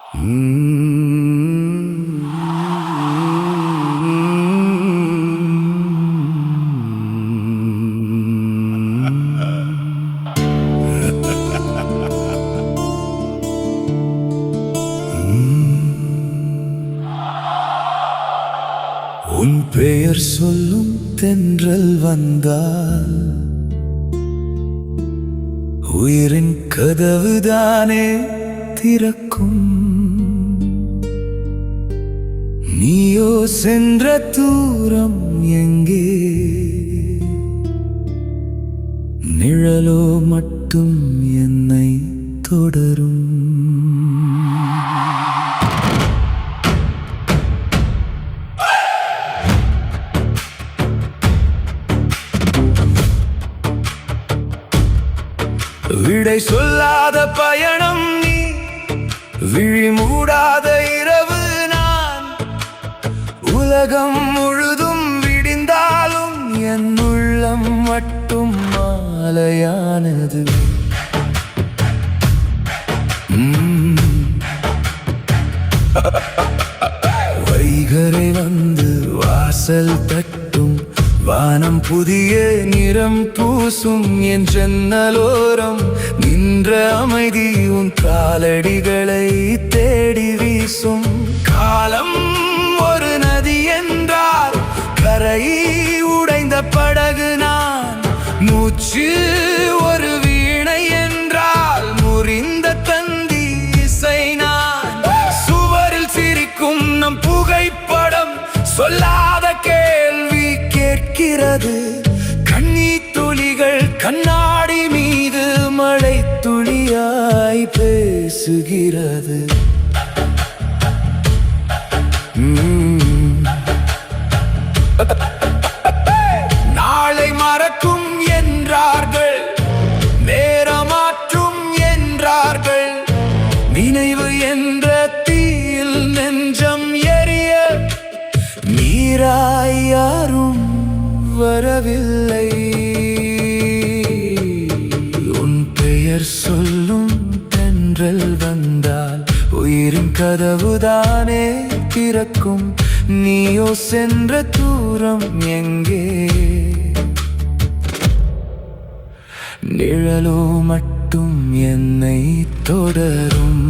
உன் பெயர் சொல்லும் தென்றல் வந்தால் உயிரின் கதவுதானே திறக்கும். நீயோ சென்ற தூரம் எங்கே, நிழலோ மட்டும் என்னை தொடரும். விடை சொல்லாத பயணம் நீ, விழி மூடாத இரவு நான். உலகம் முழுதும் விடிந்தாலும் என் உள்ளம் மட்டும் மாலையானது. வைகரை வந்து வாசல் தட்டும், வானம் புதிய நிறம் பூசும். என் ஜன்னலோரம் நின்ற அமைதி உன் காலடிகளை தேடி வீசும். காலம் ஒரு நதி என்றால் கரை உடைந்த படகு நான். மூச்சு ஒரு வீணை என்றால் முறிந்த தந்தி இசை நான். சுவரில் சிரிக்கும் நம் புகைப்படம் சொல்லாத கேள்வி கேட்கிறது. கண்ணீர் துளிகள் கண்ணாடி மீது மழை துளியாய் பேசுகிறது. நாளை மறக்கும் என்றார்கள், நேரமாற்றும் என்றார்கள். நினைவு என்ற தீயில் நெஞ்சம் எரிய நீராய் யாரும் வரவில்லை. உன் பெயர் சொல்லும் தென்றல் வந்தால் உயிரின் கதவுதானே திறக்கும். நீயோ சென்ற தூரம் எங்கே, நிழலோ மட்டும் என்னை தொடரும்.